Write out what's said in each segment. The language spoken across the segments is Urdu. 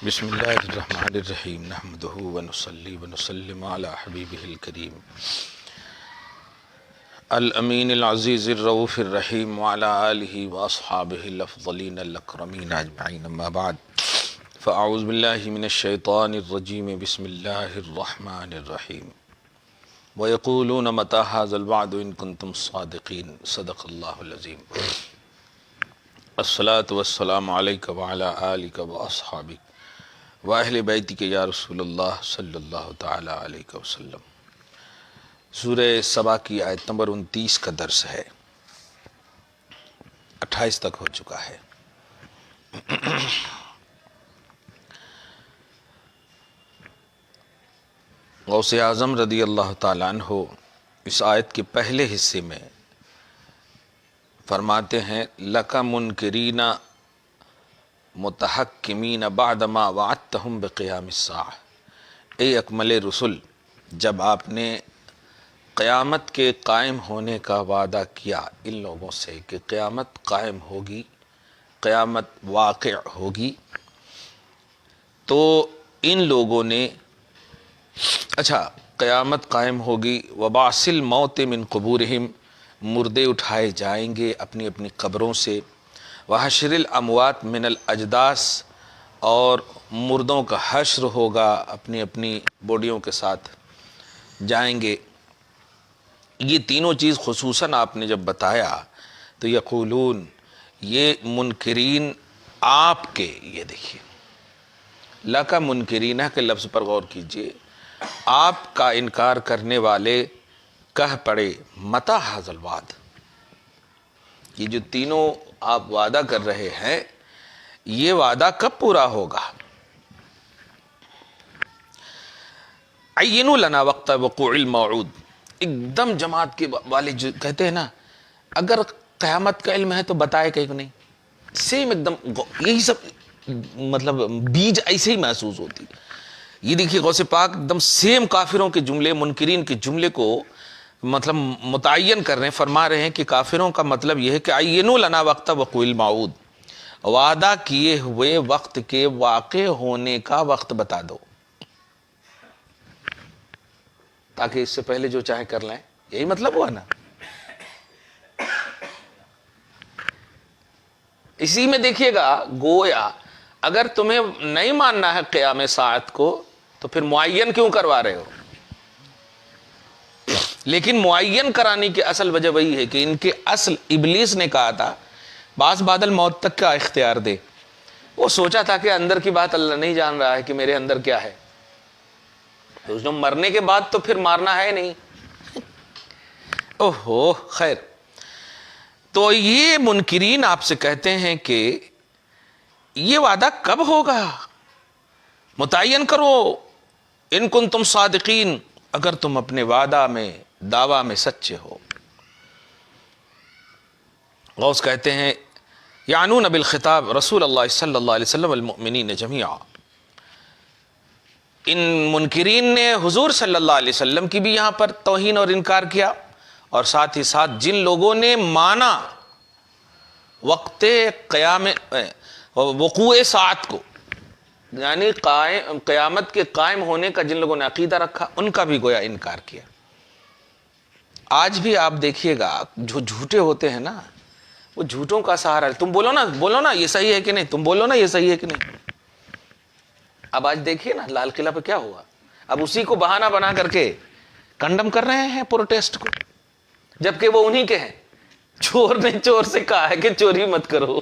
بسم اللہ الرحمن الرحیم نحمدہ ونصلی ونسلم علی حبیبہ الکریم الامین العزیز الرؤوف الرحیم وعلی آلہ واصحابہ الافضلین الاکرمین اجمعین اما بعد فاعوذ باللہ من الشیطان الرجیم بسم اللہ الرحمن الرحیم ویقولون متی ھذا الوعد ان کنتم صادقین صدق اللہ العظیم الصلاۃ والسلام علیک وعلی آلک واصحابک واہل بیتک یا رسول اللہ صلی اللہ تعالی علیہ وسلم۔ سورہ سبا کی آیت نمبر 29 کا درس ہے، 28 تک ہو چکا ہے۔ غوث اعظم رضی اللہ تعالیٰ عنہ اس آیت کے پہلے حصے میں فرماتے ہیں لَکَ مُنکرین متحکمین بعدما وعدتہم بقیام الساعہ، اے اکمل رسل، جب آپ نے قیامت کے قائم ہونے کا وعدہ کیا ان لوگوں سے کہ قیامت قائم ہوگی، قیامت واقع ہوگی، تو ان لوگوں نے قیامت قائم ہوگی، وبعث الموت من قبورہم، مردے اٹھائے جائیں گے اپنی اپنی قبروں سے، وحشر الاموات من الاجداث، اور مردوں کا حشر ہوگا اپنی اپنی باڈیوں کے ساتھ جائیں گے۔ یہ تینوں چیز خصوصاً آپ نے جب بتایا تو یقولون، یہ منکرین آپ کے، یہ دیکھیے لَکَ منکرین کے لفظ پر غور کیجئے، آپ کا انکار کرنے والے کہہ پڑے متی ھذا الوعد، یہ جو تینوں آپ وعدہ کر رہے ہیں یہ وعدہ کب پورا ہوگا؟ عینوا لنا وقت وقوع الموعود، ایک دم جماعت کے والے جو کہتے ہیں نا اگر قیامت کا علم ہے تو بتائے کہیں نہیں، سیم ایک دم یہی سب مطلب بیج ایسے ہی محسوس ہوتی۔ یہ دیکھیے غوث پاک ایک دم سیم کافروں کے جملے، منکرین کے جملے کو مطلب متعین کر رہے ہیں، فرما رہے ہیں کہ کافروں کا مطلب یہ ہے کہ عینوا لنا وقت وقوع الموعود، وعدہ کیے ہوئے وقت کے واقع ہونے کا وقت بتا دو تاکہ اس سے پہلے جو چاہے کر لیں، یہی مطلب ہوا نا۔ اسی میں دیکھیے گا گویا اگر تمہیں نہیں ماننا ہے قیام ساعت کو تو پھر معین کیوں کروا رہے ہو؟ لیکن معین کرانے کی اصل وجہ وہی ہے کہ ان کے اصل ابلیس نے کہا تھا بعض بادل موت تک کا اختیار دے، وہ سوچا تھا کہ اندر کی بات اللہ نہیں جان رہا ہے کہ میرے اندر کیا ہے، تو جو مرنے کے بعد تو پھر مارنا ہے نہیں۔ اوہو خیر، تو یہ منکرین آپ سے کہتے ہیں کہ یہ وعدہ کب ہوگا، متعین کرو ان کنتم صادقین، اگر تم اپنے وعدہ میں دعویٰ میں سچے ہو۔ غوث کہتے ہیں یعنون بالخطاب رسول اللہ صلی اللہ علیہ وسلم والمؤمنین جميعا، ان منکرین نے حضور صلی اللہ علیہ وسلم کی بھی یہاں پر توہین اور انکار کیا، اور ساتھ ہی ساتھ جن لوگوں نے مانا وقت قیام وقوع ساعت کو، یعنی قیامت کے قائم ہونے کا جن لوگوں نے عقیدہ رکھا ان کا بھی گویا انکار کیا۔ آج بھی آپ دیکھیے گا جو جھوٹے ہوتے ہیں نا وہ جھوٹوں کا سہارا، تم بولو نا یہ صحیح ہے کہ نہیں، تم بولو نا یہ صحیح ہے کہ نہیں۔ اب آج دیکھیے نا لال قلعہ پہ کیا ہوا، اب اسی کو بہانہ بنا کر کے کنڈم کر رہے ہیں پروٹیسٹ کو، جبکہ وہ انہی کے ہیں، چور نے چور سے کہا ہے کہ چوری مت کرو۔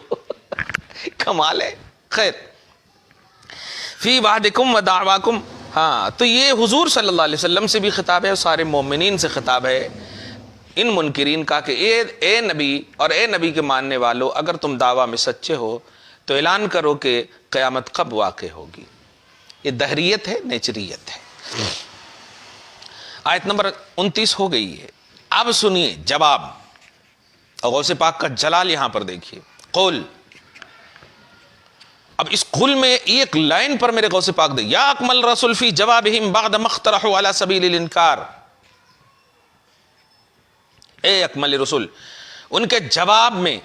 کمال ہے۔ خیر، فی وعدکم و دعواکم، ہاں تو یہ حضور صلی اللہ علیہ وسلم سے بھی خطاب ہے اور سارے مومنین سے خطاب ہے ان منکرین کا کہ اے نبی اور اے نبی کے ماننے والو، اگر تم دعویٰ میں سچے ہو تو اعلان کرو کہ قیامت کب واقع ہوگی۔ یہ دہریت ہے، نیچریت ہے۔ آیت نمبر 29 ہو گئی ہے۔ اب سنیے جواب، غوث پاک کا جلال یہاں پر دیکھیے، قول، اب اس قل میں ایک لائن پر میرے غوث پاک دے، یا اکمل رسول فی جوابہم بعد ما اقترحوا علی سبیل الانکار، اے اکمل رسول، ان کے جواب میں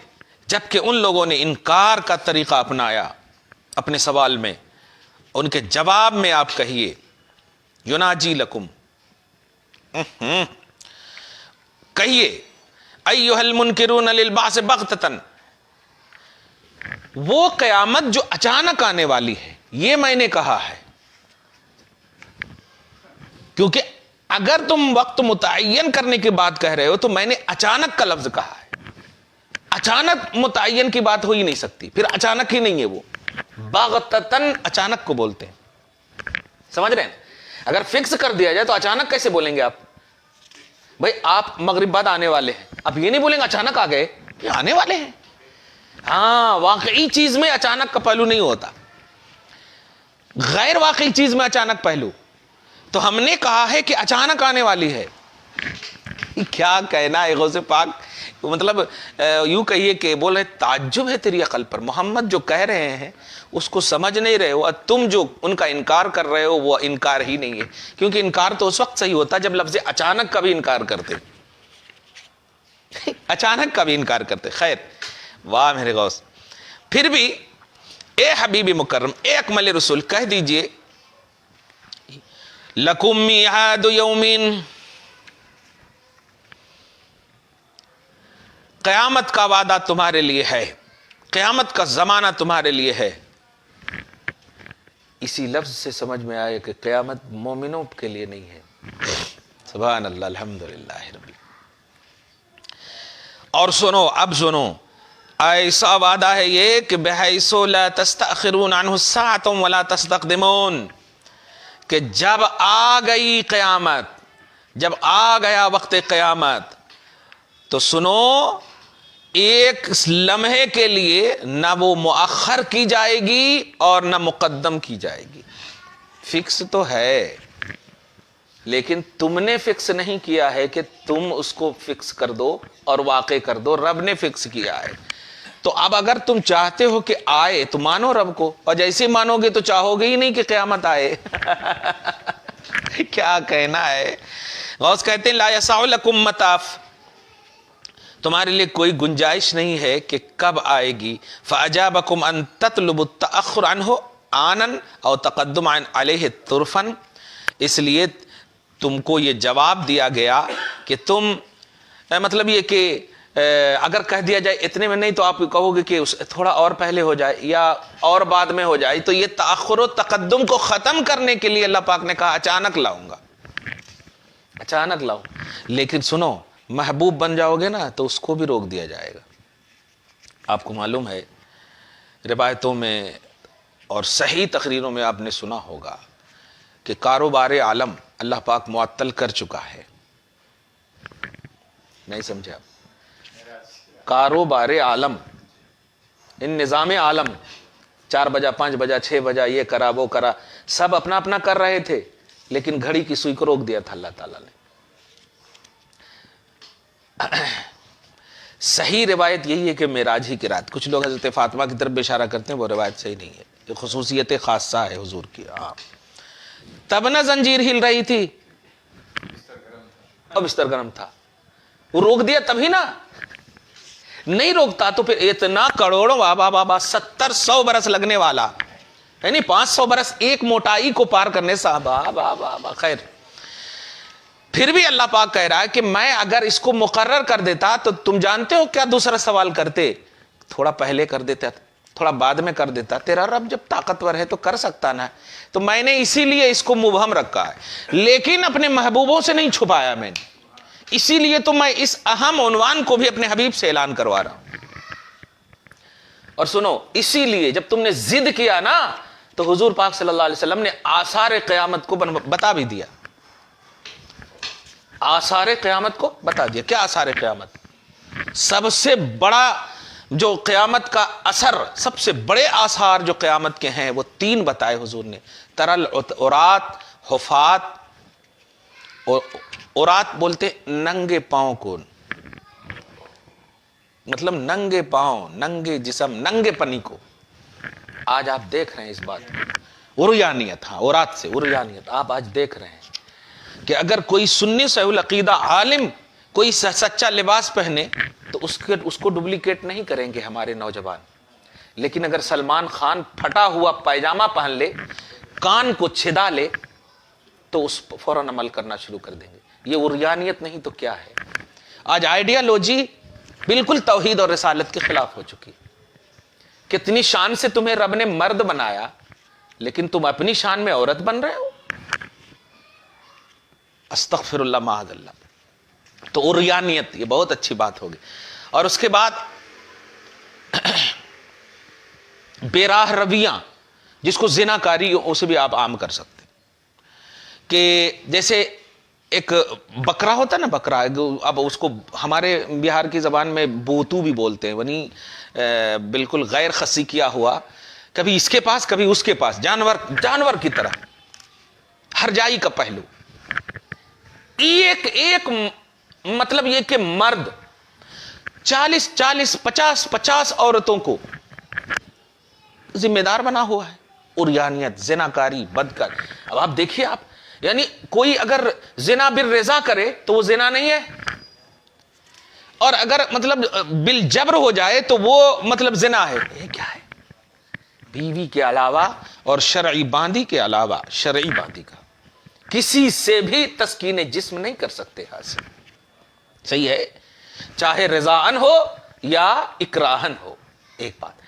جبکہ ان لوگوں نے انکار کا طریقہ اپنایا اپنے سوال میں، ان کے جواب میں آپ کہیے یناجی لکم، کہیے ایھا المنکرون للبعث بغتۃ، وہ قیامت جو اچانک آنے والی ہے یہ میں نے کہا ہے، کیونکہ اگر تم وقت متعین کرنے کی بات کہہ رہے ہو تو میں نے اچانک کا لفظ کہا ہے، اچانک متعین کی بات ہو ہی نہیں سکتی، پھر اچانک ہی نہیں ہے، وہ بغتتاً اچانک کو بولتے ہیں، سمجھ رہے ہیں؟ اگر فکس کر دیا جائے تو اچانک کیسے بولیں گے آپ؟ بھائی آپ مغرب بعد آنے والے ہیں، اب یہ نہیں بولیں گے اچانک آ گئے، یہ آنے والے ہیں۔ ہاں، واقعی چیز میں اچانک کا پہلو نہیں ہوتا، غیر واقعی چیز میں اچانک پہلو، تو ہم نے کہا ہے کہ اچانک آنے والی ہے۔ کیا کہنا ہے غوث پاک، مطلب یوں کہیے کہ بول رہے تعجب ہے تیری عقل پر، محمد جو کہہ رہے ہیں اس کو سمجھ نہیں رہے ہو، تم جو ان کا انکار کر رہے ہو وہ انکار ہی نہیں ہے، کیونکہ انکار تو اس وقت صحیح ہوتا جب لفظ اچانک کا بھی انکار کرتے، اچانک کا بھی انکار کرتے۔ خیر، واہ میرے غوث۔ پھر بھی اے حبیب مکرم، اے اکمل رسول، کہہ دیجئے لکم میعاد یوم، قیامت کا وعدہ تمہارے لیے ہے، قیامت کا زمانہ تمہارے لیے ہے۔ اسی لفظ سے سمجھ میں آئے کہ قیامت مومنوں کے لیے نہیں ہے۔ سبحان اللہ، الحمدللہ رب العالمین۔ اور سنو، اب سنو، ایسا وعدہ ہے یہ کہ بحیث لا تستأخرون عنہ الساعۃ ولا تستقدمون، کہ جب آ گئی قیامت، جب آ گیا وقت قیامت، تو سنو، ایک لمحے کے لیے نہ وہ مؤخر کی جائے گی اور نہ مقدم کی جائے گی۔ فکس تو ہے، لیکن تم نے فکس نہیں کیا ہے کہ تم اس کو فکس کر دو اور واقع کر دو، رب نے فکس کیا ہے۔ تو اب اگر تم چاہتے ہو کہ آئے تو مانو رب کو، اور جیسے مانو گے تو چاہو گے ہی نہیں کہ قیامت آئے۔ کیا کہنا ہے۔ غوث کہتے ہیں لا یسع لکم مطاف، تمہارے لیے کوئی گنجائش نہیں ہے کہ کب آئے گی۔ فاجابکم ان تطلبوا التأخر عنہ آنا او تقدم علیہ طرفا، اس لیے تم کو یہ جواب دیا گیا کہ تم، مطلب یہ کہ اگر کہہ دیا جائے اتنے میں نہیں تو آپ کہو گے کہ تھوڑا اور پہلے ہو جائے یا اور بعد میں ہو جائے، تو یہ تأخر و تقدم کو ختم کرنے کے لیے اللہ پاک نے کہا اچانک لاؤں گا، اچانک لاؤں۔ لیکن سنو، محبوب بن جاؤ گے نا تو اس کو بھی روک دیا جائے گا۔ آپ کو معلوم ہے روایتوں میں اور صحیح تقریروں میں آپ نے سنا ہوگا کہ کاروبار عالم اللہ پاک معطل کر چکا ہے۔ نہیں سمجھے آپ؟ کاروبار عالم، ان نظام عالم، 4 بجا 5 بجا 6 بجا، یہ کرا وہ کرا، سب اپنا اپنا کر رہے تھے، لیکن گھڑی کی سوئی کو روک دیا تھا اللہ تعالیٰ نے۔ صحیح روایت یہی ہے کہ معراج ہی کی رات، کچھ لوگ حضرت فاطمہ کی طرف اشارہ کرتے ہیں، وہ روایت صحیح نہیں ہے، یہ خصوصیت خاصہ ہے حضور کی۔ تب نہ زنجیر ہل رہی تھی اور بستر گرم تھا، وہ روک دیا تبھی نا، نہیں روکتا تو پھر اتنا کروڑوں بابا 70-100 برس لگنے والا، یعنی 500 برس ایک موٹائی کو پار کرنے صاحبہ۔ خیر، پھر بھی اللہ پاک کہہ رہا ہے کہ میں اگر اس کو مقرر کر دیتا تو تم جانتے ہو کیا دوسرا سوال کرتے؟ تھوڑا پہلے کر دیتا، تھوڑا بعد میں کر دیتا، تیرا رب جب طاقتور ہے تو کر سکتا نا۔ تو میں نے اسی لیے اس کو مبہم رکھا ہے، لیکن اپنے محبوبوں سے نہیں چھپایا میں نے، اسی لیے تو میں اس اہم عنوان کو بھی اپنے حبیب سے اعلان کروا رہا ہوں۔ اور سنو، اسی لیے جب تم نے ضد کیا نا تو حضور پاک صلی اللہ علیہ وسلم نے آثار قیامت کو بتا بھی دیا، آثار قیامت کو بتا دیا۔ کیا آثار قیامت؟ سب سے بڑا جو قیامت کا اثر، سب سے بڑے آثار جو قیامت کے ہیں وہ 3 بتائے حضور نے۔ ترل عورات حفات، عورات بولتے ننگے پاؤں کو، مطلب ننگے پاؤں، ننگے جسم، ننگے پنی کو۔ آج آپ دیکھ رہے ہیں اس بات کو، عریانیت، ہاں عورات سے عریانیت، آپ آج دیکھ رہے ہیں کہ اگر کوئی سنی صحیح العقیدہ عالم کوئی سچا لباس پہنے تو اس کو ڈپلیکیٹ نہیں کریں گے ہمارے نوجوان، لیکن اگر سلمان خان پھٹا ہوا پائجامہ پہن لے کان کو چھدا لے تو اس پر فوراً عمل کرنا شروع کر دیں گے. یہ عریانیت نہیں تو کیا ہے؟ آج آئیڈیالوجی بالکل توحید اور رسالت کے خلاف ہو چکی. کتنی شان سے تمہیں رب نے مرد بنایا لیکن تم اپنی شان میں عورت بن رہے ہو. استغفر اللہ معاذ اللہ. تو عریانیت یہ بہت اچھی بات ہوگی. اور اس کے بعد بے راہ رویاں جس کو زنا کاری اسے بھی آپ عام کر سکتے کہ جیسے ایک بکرا ہوتا ہے نا، بکرا، اب اس کو ہمارے بہار کی زبان میں بوتو بھی بولتے ہیں، یعنی بالکل غیر خصی کیا ہوا، کبھی اس کے پاس کبھی اس کے پاس، جانور کی طرح، ہر جائی کا پہلو. ایک مطلب یہ کہ مرد 40 50 عورتوں کو ذمہ دار بنا ہوا ہے. عریانیت، زناکاری، بدکار. اب آپ دیکھیے، آپ یعنی کوئی اگر زنا بالرضا کرے تو وہ زنا نہیں ہے، اور اگر مطلب بالجبر ہو جائے تو وہ مطلب زنا ہے. یہ کیا ہے؟ بیوی کے علاوہ اور شرعی باندی کے علاوہ، شرعی باندی کا کسی سے بھی تسکین جسم نہیں کر سکتے حاصل. صحیح ہے، چاہے رضاً ہو یا اکراہن ہو. ایک بات.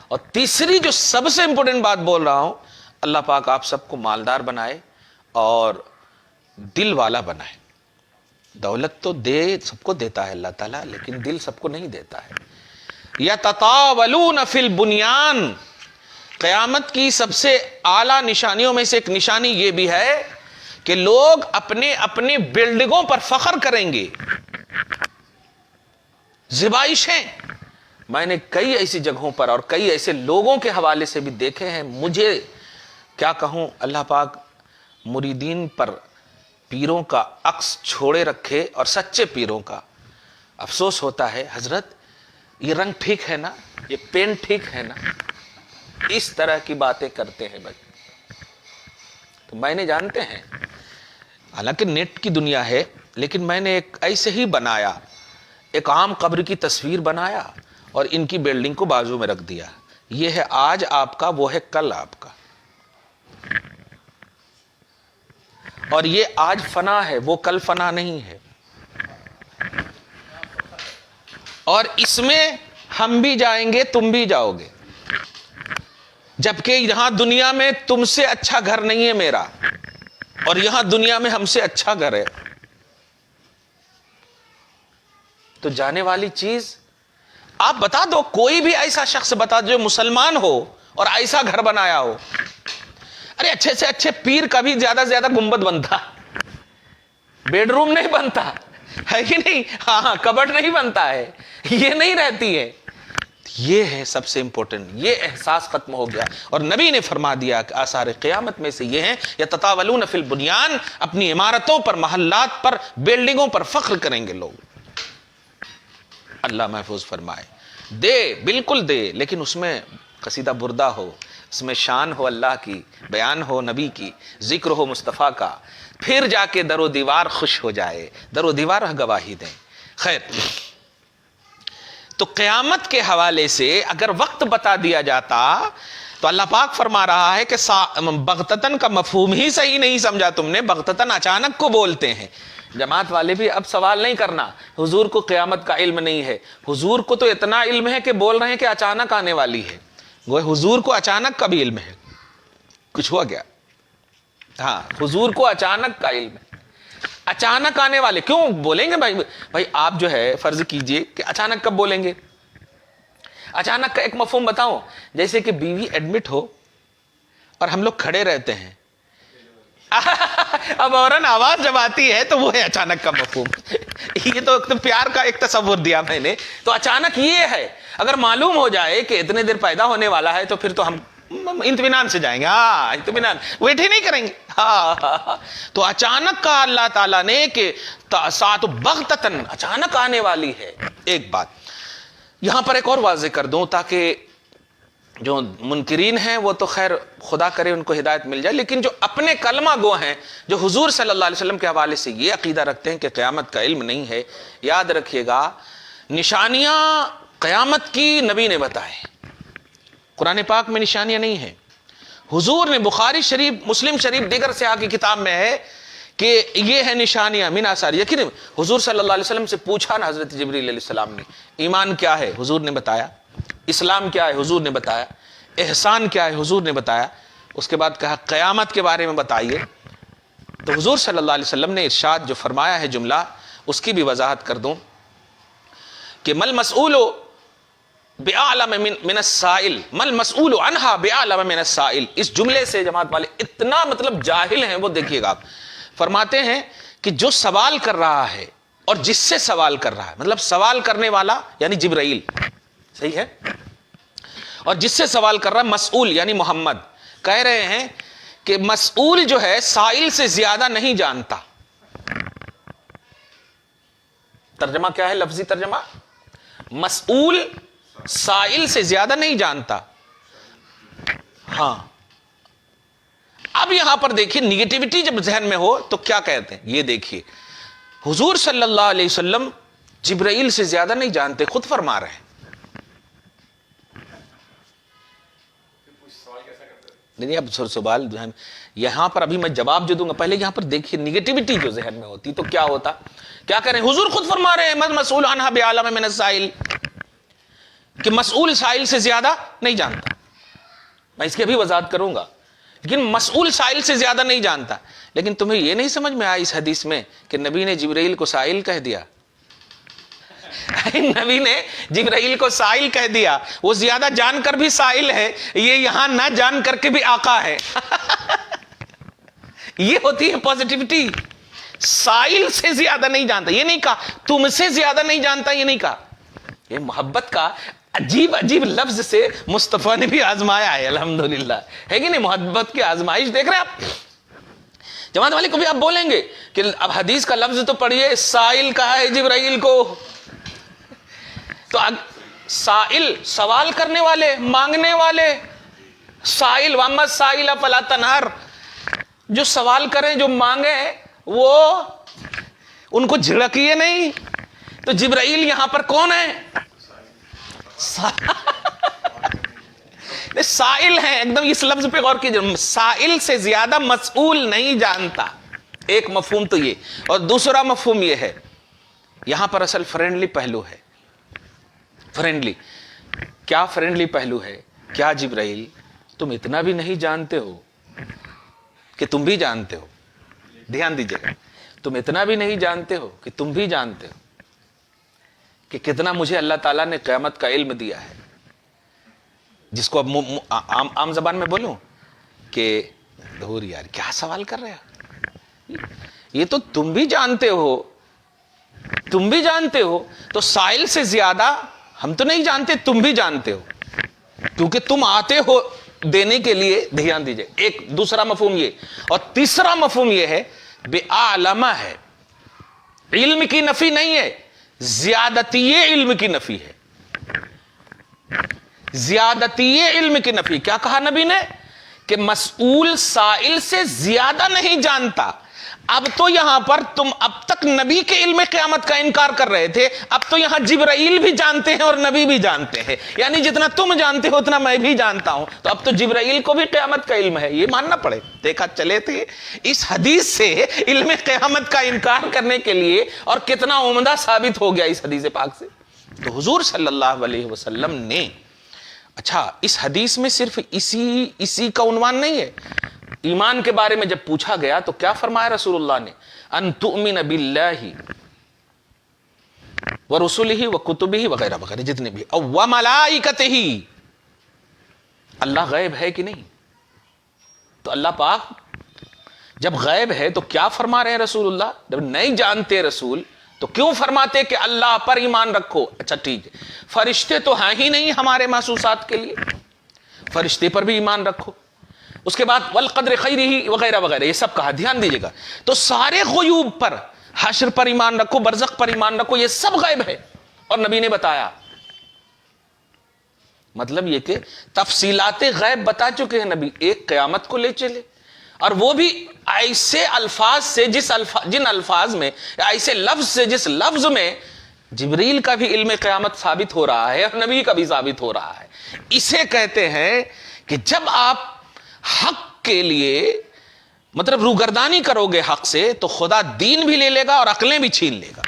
اور تیسری جو سب سے امپورٹنٹ بات بول رہا ہوں، اللہ پاک آپ سب کو مالدار بنائے اور دل والا بنائے. دولت تو دے، سب کو دیتا ہے اللہ تعالیٰ، لیکن دل سب کو نہیں دیتا ہے. یتطاولون فی البنیان، قیامت کی سب سے اعلیٰ نشانیوں میں سے ایک نشانی یہ بھی ہے کہ لوگ اپنے اپنے بلڈنگوں پر فخر کریں گے. زبائشیں میں نے کئی ایسی جگہوں پر اور کئی ایسے لوگوں کے حوالے سے بھی دیکھے ہیں. مجھے کیا کہوں، اللہ پاک مریدین پر پیروں کا عکس چھوڑے رکھے، اور سچے پیروں کا. افسوس ہوتا ہے، حضرت یہ رنگ ٹھیک ہے نا، یہ پینٹ ٹھیک ہے نا، اس طرح کی باتیں کرتے ہیں. بھائی تو میں نے جانتے ہیں، حالانکہ نیٹ کی دنیا ہے، لیکن میں نے ایک ایسے ہی بنایا، ایک عام قبر کی تصویر بنایا اور ان کی بلڈنگ کو بازو میں رکھ دیا. یہ ہے آج آپ کا، وہ ہے کل آپ کا. اور یہ آج فنا ہے، وہ کل فنا نہیں ہے. اور اس میں ہم بھی جائیں گے، تم بھی جاؤ گے. جبکہ یہاں دنیا میں تم سے اچھا گھر نہیں ہے میرا، اور یہاں دنیا میں ہم سے اچھا گھر ہے. تو جانے والی چیز آپ بتا دو، کوئی بھی ایسا شخص بتا دو جو مسلمان ہو اور ایسا گھر بنایا ہو. ارے اچھے سے اچھے پیر کا بھی زیادہ سے زیادہ گنبد بنتا، بیڈ روم نہیں بنتا ہے کہ نہیں؟ ہاں، کبٹ نہیں بنتا ہے، یہ نہیں رہتی ہے. یہ ہے سب سے امپورٹنٹ. یہ احساس ختم ہو گیا، اور نبی نے فرما دیا کہ آثار قیامت میں سے یہ ہیں، یتطاولون فی البنیان، اپنی عمارتوں پر، محلات پر، بلڈنگوں پر فخر کریں گے لوگ. اللہ محفوظ فرمائے. دے، بالکل دے، لیکن اس میں قصیدہ بردہ ہو، اس میں شان ہو اللہ کی، بیان ہو نبی کی، ذکر ہو مصطفیٰ کا، پھر جا کے در و دیوار خوش ہو جائے، در و دیوار گواہی دیں. خیر، تو قیامت کے حوالے سے اگر وقت بتا دیا جاتا تو اللہ پاک فرما رہا ہے کہ بغتتن کا مفہوم ہی صحیح نہیں سمجھا تم نے. بغتتن اچانک کو بولتے ہیں. جماعت والے بھی اب سوال نہیں کرنا، حضور کو قیامت کا علم نہیں ہے. حضور کو تو اتنا علم ہے کہ بول رہے ہیں کہ اچانک آنے والی ہے. وہ حضور کو اچانک کا بھی علم ہے. کچھ ہوا کیا؟ ہاں، حضور کو اچانک کا علم ہے. اچانک آنے والے کیوں بولیں گے؟ بھائی آپ جو ہے فرض کیجئے کہ اچانک کب بولیں گے. اچانک کا ایک مفہوم بتاؤں، جیسے کہ بیوی ایڈمٹ ہو اور ہم لوگ کھڑے رہتے ہیں. اب فوراً آواز جب آتی ہے تو وہ ہے اچانک کا مفہوم. یہ تو پیار کا ایک تصور دیا میں نے. تو اچانک یہ ہے، اگر معلوم ہو جائے کہ اتنے دیر پیدا ہونے والا ہے تو پھر تو ہم اطمینان سے جائیں گے. ہاں، اطمینان، ویٹ ہی نہیں کریں گے. ہاں، تو اچانک کا اللہ تعالیٰ نے کہ ساتھ بغتتن، اچانک آنے والی ہے. ایک بات یہاں پر ایک اور واضح کر دوں تاکہ جو منکرین ہیں وہ تو خیر خدا کرے ان کو ہدایت مل جائے، لیکن جو اپنے کلمہ گو ہیں، جو حضور صلی اللہ علیہ وسلم کے حوالے سے یہ عقیدہ رکھتے ہیں کہ قیامت کا علم نہیں ہے، یاد رکھیے گا نشانیاں قیامت کی نبی نے بتائے. قرآن پاک میں نشانیاں نہیں ہیں. حضور نے بخاری شریف، مسلم شریف، دیگر سیاح کی کتاب میں ہے کہ یہ ہے نشانیاں من آثار یقین۔ حضور صلی اللہ علیہ وسلم سے پوچھا نا حضرت جبریل علیہ السلام نے، ایمان کیا ہے؟ حضور نے بتایا۔ اسلام کیا ہے؟ حضور نے بتایا۔ احسان کیا ہے؟ حضور نے بتایا۔ اس کے بعد کہا قیامت کے بارے میں بتائیے۔ تو حضور صلی اللہ علیہ وسلم نے ارشاد جو فرمایا ہے جملہ، اس کی بھی وضاحت کر دوں کہ مل مسئول بِأَعْلَمَ مِنَ السَّائِلِ مَلْ مَسْئُولُ عَنْهَا بِأَعْلَمَ مِنَ السَّائِلِ۔ اس جملے سے جماعت والے اتنا مطلب جاہل ہیں وہ، دیکھیے گا آپ فرماتے ہیں کہ جو سوال کر رہا ہے اور جس سے سوال کر رہا ہے، مطلب سوال کرنے والا یعنی جبرائیل، صحیح ہے، اور جس سے سوال کر رہا ہے مسئول یعنی محمد، کہہ رہے ہیں کہ مسئول جو ہے سائل سے زیادہ نہیں جانتا۔ ترجمہ کیا ہے؟ لفظی ترجمہ، مسئول سائل سے زیادہ نہیں جانتا۔ ہاں، اب یہاں پر دیکھیے نیگیٹیوٹی جب ذہن میں ہو تو کیا کہتے ہیں، یہ دیکھیے حضور صلی اللہ علیہ وسلم جبرائیل سے زیادہ نہیں جانتے، خود فرما رہے ہیں۔ نہیں، اب سوال یہاں پر ابھی میں جواب جو دوں گا، پہلے یہاں پر دیکھیے نیگیٹیوٹی جو ذہن میں ہوتی تو کیا ہوتا، کیا کہہ رہے ہیں حضور خود فرما رہے ہیں مَلْ مَسْئُولُ عَنْهَا بِأَعْلَمَ مِنَ السَّائِلِ، کہ مسئول سائل سے زیادہ نہیں جانتا۔ میں اس کی بھی وضاحت کروں گا، لیکن مسئول سائل سے زیادہ نہیں جانتا۔ لیکن تمہیں یہ نہیں سمجھ میں آیا اس حدیث میں کہ نبی نے جبرائیل کو سائل کہہ دیا؟ نبی نے جبرائیل کو سائل کہہ دیا، وہ زیادہ جان کر بھی سائل ہے، یہ یہاں نہ جان کر کے بھی آقا ہے۔ یہ ہوتی ہے پازیٹیوٹی۔ سائل سے زیادہ نہیں جانتا، یہ نہیں کہا تم سے زیادہ نہیں جانتا، یہ نہیں کہا۔ یہ محبت کا عجیب عجیب لفظ سے مصطفیٰ نے بھی آزمایا ہے، الحمدللہ، ہے کہ نہیں؟ محبت کی آزمائش دیکھ رہے ہیں آپ۔ جماعت والے کو بھی آپ بولیں گے کہ اب حدیث کا لفظ تو پڑھیے، سائل کہا ہے جبرائیل کو، تو سائل سوال کرنے والے، مانگنے والے، سائل وَأَمَّا السَّائِلَ فَلَا تَنْهَرْ، جو سوال کریں، جو مانگیں، وہ ان کو جھڑکیے نہیں۔ تو جبرائیل یہاں پر کون ہے؟ سائل ہیں، ایک دم اس لفظ پہ غور کیجئے، سائل سے زیادہ مسئول نہیں جانتا۔ ایک مفہوم تو یہ، اور دوسرا مفہوم یہ ہے، یہاں پر اصل فرینڈلی پہلو ہے۔ فرینڈلی کیا؟ فرینڈلی پہلو ہے کیا؟ جبرائیل تم اتنا بھی نہیں جانتے ہو کہ تم بھی جانتے ہو، دھیان دیجئے گا، تم اتنا بھی نہیں جانتے ہو کہ تم بھی جانتے ہو کہ کتنا مجھے اللہ تعالیٰ نے قیامت کا علم دیا ہے، جس کو اب عام زبان میں بولوں کہ دور یار کیا سوال کر رہے ہیں، یہ تو تم بھی جانتے ہو، تم بھی جانتے ہو، تو سائل سے زیادہ ہم تو نہیں جانتے، تم بھی جانتے ہو، کیونکہ تم آتے ہو دینے کے لیے۔ دھیان دیجئے، ایک دوسرا مفہوم یہ، اور تیسرا مفہوم یہ ہے بِأَعْلَمَ ہے، علم کی نفی نہیں ہے، زیادتی علم کی نفی ہے، زیادتی علم کی نفی۔ کیا کہا نبی نے؟ کہ مسئول سائل سے زیادہ نہیں جانتا۔ اب تو یہاں پر تم اب تک نبی کے علم قیامت کا انکار کر رہے تھے، اب تو یہاں جبرائیل بھی جانتے ہیں اور نبی بھی جانتے ہیں، یعنی جتنا تم جانتے ہو اتنا میں بھی جانتا ہوں، تو اب تو جبرائیل کو بھی قیامت کا علم ہے، یہ ماننا پڑے۔ دیکھا چلے تھے اس حدیث سے علم قیامت کا انکار کرنے کے لیے، اور کتنا عمدہ ثابت ہو گیا اس حدیث پاک سے۔ تو حضور صلی اللہ علیہ وسلم نے، اچھا اس حدیث میں صرف اسی کا عنوان نہیں ہے، ایمان کے بارے میں جب پوچھا گیا تو کیا فرمایا رسول اللہ نے؟ ان تؤمن باللہ ورسلہ وکتبہ وغیرہ وغیرہ جتنے بھی، اور وملائکتہ، اللہ غیب ہے کہ نہیں؟ تو اللہ پاک جب غیب ہے تو کیا فرما رہے ہیں رسول اللہ؟ جب نہیں جانتے رسول تو کیوں فرماتے کہ اللہ پر ایمان رکھو؟ اچھا ٹھیک ہے، فرشتے تو ہیں ہی نہیں ہمارے محسوسات کے لیے، فرشتے پر بھی ایمان رکھو۔ اس کے بعد والقدر خیرہ وغیرہ وغیرہ یہ سب کہا، دھیان دیجیے گا۔ تو سارے غیوب پر، حشر پر ایمان رکھو، برزخ پر ایمان رکھو، یہ سب غیب ہے اور نبی نے بتایا۔ مطلب یہ کہ تفصیلات غیب بتا چکے ہیں نبی، ایک قیامت کو لے چلے، اور وہ بھی ایسے الفاظ سے جن الفاظ میں، ایسے لفظ سے جس لفظ میں جبریل کا بھی علم قیامت ثابت ہو رہا ہے اور نبی کا بھی ثابت ہو رہا ہے۔ اسے کہتے ہیں کہ جب آپ حق کے لیے مطلب روگردانی کرو گے حق سے تو خدا دین بھی لے لے گا اور عقلیں بھی چھین لے گا.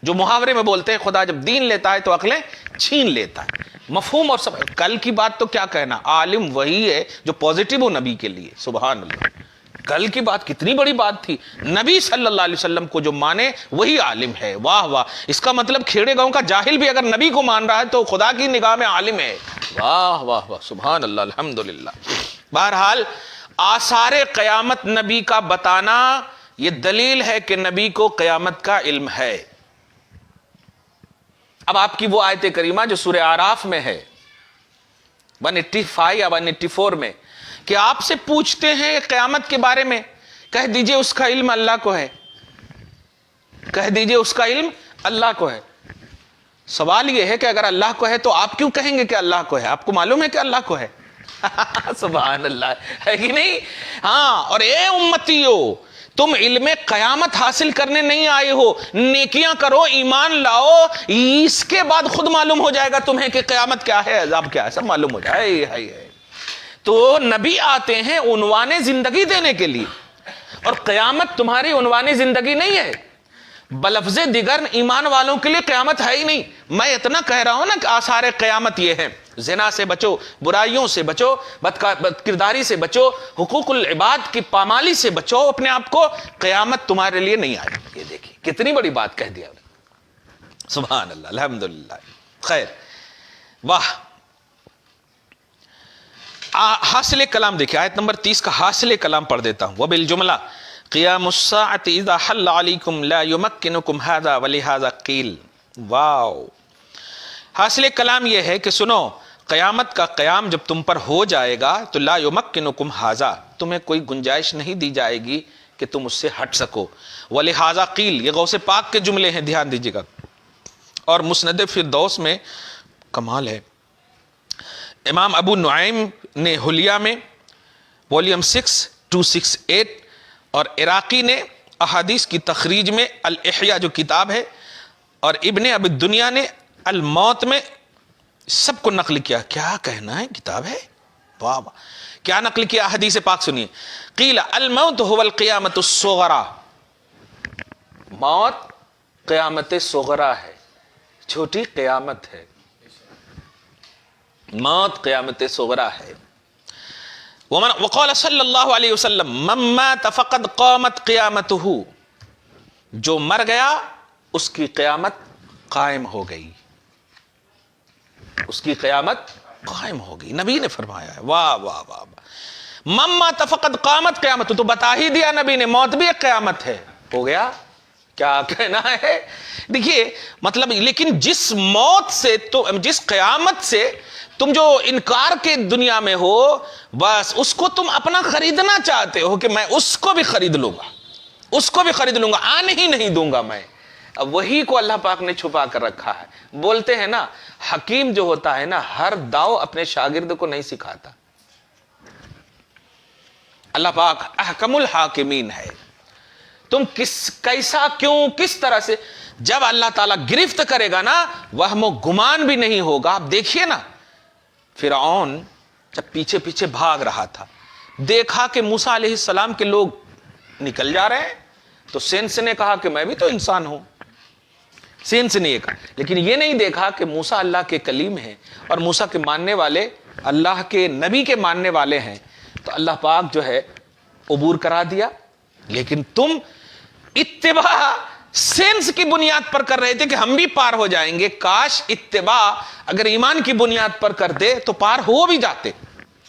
جو محاورے میں بولتے ہیں خدا جب دین لیتا ہے تو عقلیں چھین لیتا ہے. مفہوم اور سب. کل کی بات تو کیا کہنا, عالم وہی ہے جو پازیٹو ہو نبی کے لیے. سبحان اللہ. کل کی بات کتنی بڑی بات تھی. نبی صلی اللہ علیہ وسلم کو جو مانے وہی عالم ہے. واہ واہ. اس کا مطلب کھیڑے گاؤں کا جاہل بھی اگر نبی کو مان رہا ہے تو خدا کی نگاہ میں عالم ہے. واہ واہ واہ. سبحان اللہ. الحمدللہ. بہرحال آثار قیامت نبی کا بتانا یہ دلیل ہے کہ نبی کو قیامت کا علم ہے. اب آپ کی وہ آیت کریمہ جو سورہ اعراف میں ہے 185 یا 184 میں کہ آپ سے پوچھتے ہیں قیامت کے بارے میں, کہہ دیجئے اس کا علم اللہ کو ہے. کہہ دیجئے اس کا علم اللہ کو ہے. سوال یہ ہے کہ اگر اللہ کو ہے تو آپ کیوں کہیں گے کہ اللہ کو ہے؟ آپ کو معلوم ہے کہ اللہ کو ہے. سبحان اللہ. ہے کہ نہیں؟ ہاں. اور اے امتیو, تم علم قیامت حاصل کرنے نہیں آئے ہو, نیکیاں کرو, ایمان لاؤ, اس کے بعد خود معلوم ہو جائے گا تمہیں کہ قیامت کیا ہے, عذاب کیا ہے, سب معلوم ہو جائے. تو نبی آتے ہیں عنوان زندگی دینے کے لیے, اور قیامت تمہاری عنوان زندگی نہیں ہے. بلفظ دیگر ایمان والوں کے لیے قیامت ہے ہی نہیں. میں اتنا کہہ رہا ہوں نا کہ آثار قیامت یہ ہیں, زنا سے بچو, برائیوں سے بچو, بد کرداری سے بچو, حقوق العباد کی پامالی سے بچو اپنے آپ کو, قیامت تمہارے لیے نہیں آئی. یہ دیکھیے کتنی بڑی بات کہہ دیا. سبحان اللہ. الحمدللہ. خیر. واہ. حاصل کلام دیکھیں, آیت نمبر 30 کا حاصل کلام پڑھ دیتا ہوں. وبالجملہ قیام الساعة اذا حل علیکم لا یمکنکم هذا ولہذا قیل. واو. حاصل کلام یہ ہے کہ سنو, قیامت کا قیام جب تم پر ہو جائے گا تو لا یمکنکم ھذا, تمہیں کوئی گنجائش نہیں دی جائے گی کہ تم اس سے ہٹ سکو. ولہذا قیل, یہ غوث پاک کے جملے ہیں, دھیان دیجیے گا. اور مسند فردوس میں کمال ہے, امام ابو نعیم نے حلیہ میں والیوم 6 268, اور عراقی نے احادیث کی تخریج میں الاحیاء جو کتاب ہے, اور ابن ابی الدنیا نے الموت میں سب کو نقل کیا. کیا کہنا ہے, کتاب ہے. واہ واہ. کیا نقل کیا؟ حدیث پاک سنیے. قیل الموت هو القیامت الصغرى, موت قیامت صغرا ہے, چھوٹی قیامت ہے. موت قیامت صغرا ہے. وقال صلی اللہ علیہ وسلم من مات فقد قامت قیامته, جو مر گیا اس کی قیامت قائم ہو گئی, اس کی قیامت قائم ہو گئی. نبی نے فرمایا ہے. واہ واہ واہ. من مات فقد قامت قیامته, تو بتا ہی دیا نبی نے, موت بھی ایک قیامت ہے. ہو گیا. کیا کہنا ہے. دیکھیے مطلب, لیکن جس موت سے تو, جس قیامت سے تم جو انکار کے دنیا میں ہو, بس اس کو تم اپنا خریدنا چاہتے ہو کہ میں اس کو بھی خرید لوں گا, اس کو بھی خرید لوں گا, آنے ہی نہیں دوں گا میں. اب وہی کو اللہ پاک نے چھپا کر رکھا ہے. بولتے ہیں نا, حکیم جو ہوتا ہے نا, ہر داؤ اپنے شاگرد کو نہیں سکھاتا. اللہ پاک احکم الحاکمین ہے. تم کیسا, کیوں, کس طرح سے, جب اللہ تعالیٰ گرفت کرے گا نا, وہم و گمان بھی نہیں ہوگا. آپ دیکھیے نا, فرعون جب پیچھے پیچھے بھاگ رہا تھا, دیکھا کہ موسیٰ علیہ السلام کے لوگ نکل جا رہے ہیں, تو سینس نے کہا کہ میں بھی تو انسان ہوں. سینس نے یہ کہا, لیکن یہ نہیں دیکھا کہ موسیٰ اللہ کے کلیم ہیں, اور موسیٰ کے ماننے والے اللہ کے نبی کے ماننے والے ہیں. تو اللہ پاک جو ہے عبور کرا دیا. لیکن تم اتباع سینس کی بنیاد پر کر رہے تھے کہ ہم بھی پار ہو جائیں گے. کاش اتباع اگر ایمان کی بنیاد پر کر دے تو پار ہو بھی جاتے.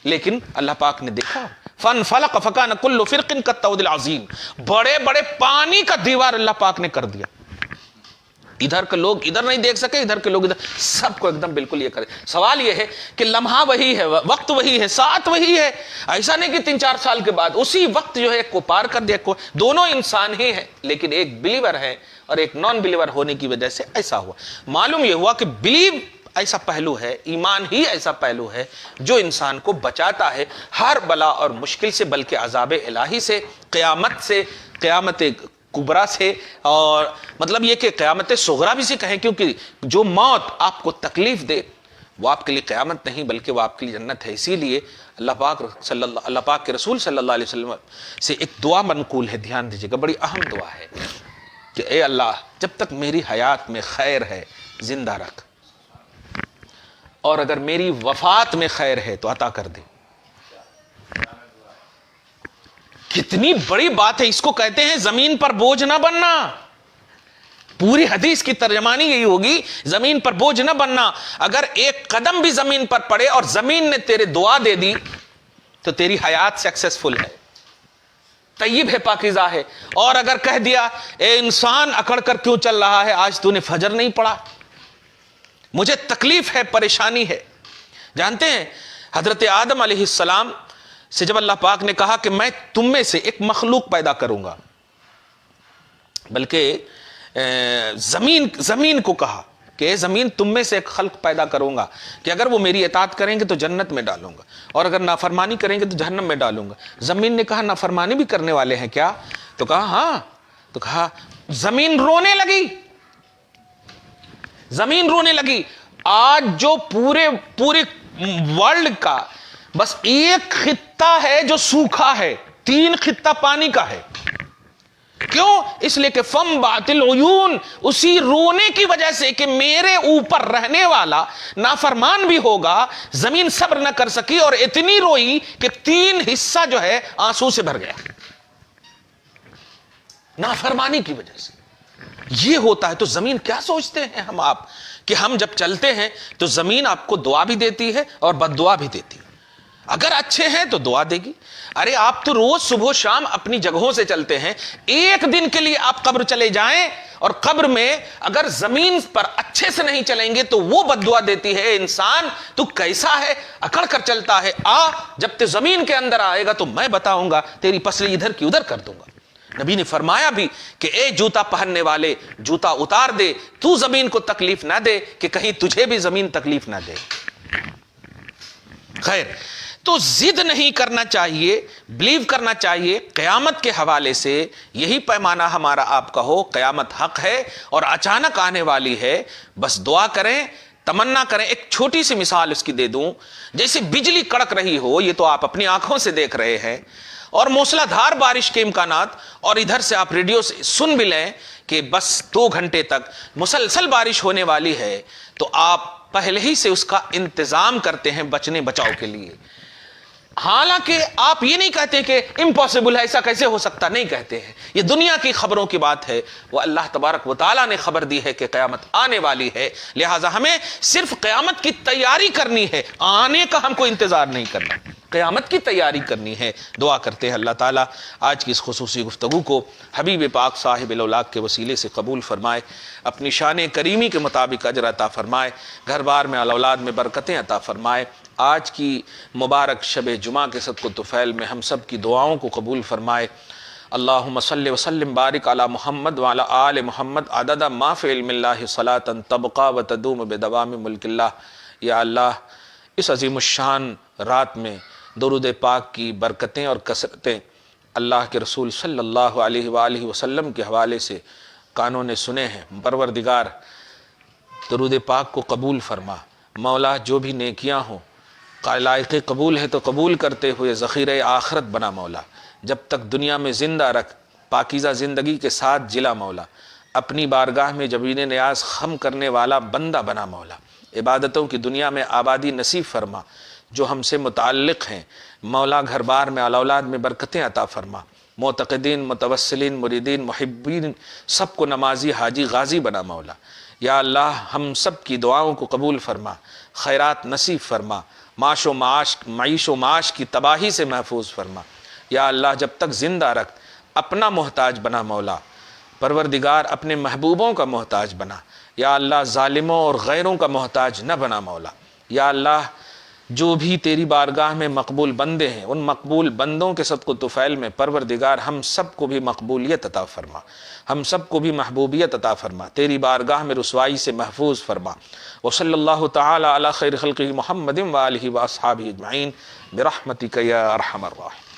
لیکن اللہ پاک نے دیکھا, فانفلق فکان کل فرق کالطود العظیم, بڑے بڑے پانی کا دیوار اللہ پاک نے کر دیا. ادھر کے لوگ ادھر نہیں دیکھ سکے, ادھر کے لوگ ادھر, سب کو ایک دم بالکل یہ کرے. سوال یہ ہے کہ لمحہ وہی ہے, وقت وہی ہے, ساتھ وہی ہے. ایسا نہیں کہ 3-4 سال کے بعد اسی وقت جو ہے ایک کو پار کر دیا. دونوں انسان ہی ہیں, لیکن ایک بلیور ہے اور ایک نان بلیور ہونے کی وجہ سے ایسا ہوا. معلوم یہ ہوا کہ بلیو ایسا پہلو ہے, ایمان ہی ایسا پہلو ہے جو انسان کو بچاتا ہے ہر بلا اور مشکل سے, بلکہ عذاب الہی سے, قیامت سے, قیامت کبرا سے, اور مطلب یہ کہ قیامت صغرا بھی سے کہیں, کیونکہ جو موت آپ کو تکلیف دے وہ آپ کے لیے قیامت نہیں بلکہ وہ آپ کے لیے جنت ہے. اسی لیے اللہ پاک کے رسول صلی اللہ علیہ وسلم سے ایک دعا منقول ہے، دھیان دیجیے گا، بڑی اہم دعا ہے کہ اے اللہ جب تک میری حیات میں خیر ہے زندہ رکھ، اور اگر میری وفات میں خیر ہے تو عطا کر دے۔ کتنی بڑی بات ہے، اس کو کہتے ہیں زمین پر بوجھ نہ بننا۔ پوری حدیث کی ترجمانی یہی ہوگی، زمین پر بوجھ نہ بننا۔ اگر ایک قدم بھی زمین پر پڑے اور زمین نے تیرے دعا دے دی تو تیری حیات سکسیسفل ہے، طیب ہے، پاکیزہ ہے۔ اور اگر کہہ دیا اے انسان اکڑ کر کیوں چل رہا ہے، آج تو نے فجر نہیں پڑھا، مجھے تکلیف ہے، پریشانی ہے۔ جانتے ہیں حضرت آدم علیہ السلام سے جب اللہ پاک نے کہا کہ میں تم میں سے ایک مخلوق پیدا کروں گا، بلکہ زمین کو کہا کہ اے زمین تم میں سے ایک خلق پیدا کروں گا کہ اگر وہ میری اطاعت کریں گے تو جنت میں ڈالوں گا، اور اگر نافرمانی کریں گے تو جہنم میں ڈالوں گا۔ زمین نے کہا نافرمانی بھی کرنے والے ہیں کیا؟ تو کہا ہاں۔ تو کہا زمین رونے لگی، زمین رونے لگی۔ آج جو پورے ورلڈ کا بس ایک خطہ ہے جو سوکھا ہے، 3 خطہ پانی کا ہے۔ کیوں؟ اس لیے کہ فم باطل عیون، اسی رونے کی وجہ سے کہ میرے اوپر رہنے والا نافرمان بھی ہوگا، زمین صبر نہ کر سکی اور اتنی روئی کہ 3 حصہ جو ہے آنسو سے بھر گیا، نافرمانی کی وجہ سے۔ یہ ہوتا ہے تو زمین کیا سوچتے ہیں ہم آپ کہ ہم جب چلتے ہیں تو زمین آپ کو دعا بھی دیتی ہے اور بد دعا بھی دیتی ہے۔ اگر اچھے ہیں تو دعا دے گی۔ ارے آپ تو روز صبح و شام اپنی جگہوں سے چلتے ہیں، ایک دن کے لیے آپ قبر چلے جائیں اور قبر میں اگر زمین پر اچھے سے نہیں چلیں گے تو وہ بد دعا دیتی ہے، انسان تو کیسا ہے، اکڑ کر چلتا ہے، جب تے زمین کے اندر آئے گا تو میں بتاؤں گا، تیری پسلی ادھر کی ادھر کر دوں گا۔ نبی نے فرمایا بھی کہ اے جوتا پہننے والے جوتا اتار دے، تو زمین کو تکلیف نہ دے کہ کہیں تجھے بھی زمین تکلیف نہ دے۔ خیر، تو ضد نہیں کرنا چاہیے، بلیو کرنا چاہیے قیامت کے حوالے سے۔ یہی پیمانہ ہمارا آپ کا ہو، قیامت حق ہے اور اچانک آنے والی ہے، بس دعا کریں، تمنا کریں۔ ایک چھوٹی سی مثال اس کی دے دوں، جیسے بجلی کڑک رہی ہو، یہ تو آپ اپنی آنکھوں سے دیکھ رہے ہیں، اور موسلا دھار بارش کے امکانات، اور ادھر سے آپ ریڈیو سے سن بھی لیں کہ بس 2 گھنٹے تک مسلسل بارش ہونے والی ہے، تو آپ پہلے ہی سے اس کا انتظام کرتے ہیں بچنے بچاؤ کے لیے۔ حالانکہ آپ یہ نہیں کہتے کہ امپاسبل ہے، ایسا کیسے ہو سکتا، نہیں کہتے ہیں، یہ دنیا کی خبروں کی بات ہے، وہ اللہ تبارک و تعالیٰ نے خبر دی ہے کہ قیامت آنے والی ہے، لہٰذا ہمیں صرف قیامت کی تیاری کرنی ہے، آنے کا ہم کو انتظار نہیں کرنا، قیامت کی تیاری کرنی ہے۔ دعا کرتے ہیں اللہ تعالیٰ آج کی اس خصوصی گفتگو کو حبیب پاک صاحب الاولاق کے وسیلے سے قبول فرمائے، اپنی شان کریمی کے مطابق اجر عطا فرمائے، گھر بار میں اولاد میں برکتیں عطا فرمائے۔ آج کی مبارک شب جمعہ کے صدق و طفیل میں ہم سب کی دعاؤں کو قبول فرمائے۔ اللہم صلی وسلم بارک علی محمد وعلی آل محمد عدد ما فی علم اللہ صلاۃ تبقى وتدوم بدوام ملک اللہ۔ یا اللہ اس عظیم الشان رات میں درود پاک کی برکتیں اور کثرتیں اللہ کے رسول صلی اللہ علیہ وآلہ وسلم کے حوالے سے کانوں نے سنے ہیں۔ پروردگار درود پاک کو قبول فرما، مولا جو بھی نیکیاں ہوں لائق قبول ہے تو قبول کرتے ہوئے ذخیرہ آخرت بنا مولا، جب تک دنیا میں زندہ رکھ، پاکیزہ زندگی کے ساتھ جلا مولا، اپنی بارگاہ میں جبین نیاز خم کرنے والا بندہ بنا مولا، عبادتوں کی دنیا میں آبادی نصیب فرما، جو ہم سے متعلق ہیں مولا گھر بار میں اولاد میں برکتیں عطا فرما، معتقدین متوسلین مریدین محبین سب کو نمازی حاجی غازی بنا مولا۔ یا اللہ ہم سب کی دعاؤں کو قبول فرما، خیرات نصیب فرما، معیش و معاش کی تباہی سے محفوظ فرما۔ یا اللہ جب تک زندہ رکھ، اپنا محتاج بنا مولا، پروردگار اپنے محبوبوں کا محتاج بنا۔ یا اللہ ظالموں اور غیروں کا محتاج نہ بنا مولا۔ یا اللہ جو بھی تیری بارگاہ میں مقبول بندے ہیں، ان مقبول بندوں کے صدق و طفیل میں پروردگار ہم سب کو بھی مقبولیت عطا فرما، ہم سب کو بھی محبوبیت عطا فرما، تیری بارگاہ میں رسوائی سے محفوظ فرما۔ وصلی اللہ تعالی علی خیر خلقہ محمد وآلہ واصحابہ اجمعین برحمتک یا ارحم الراحمین۔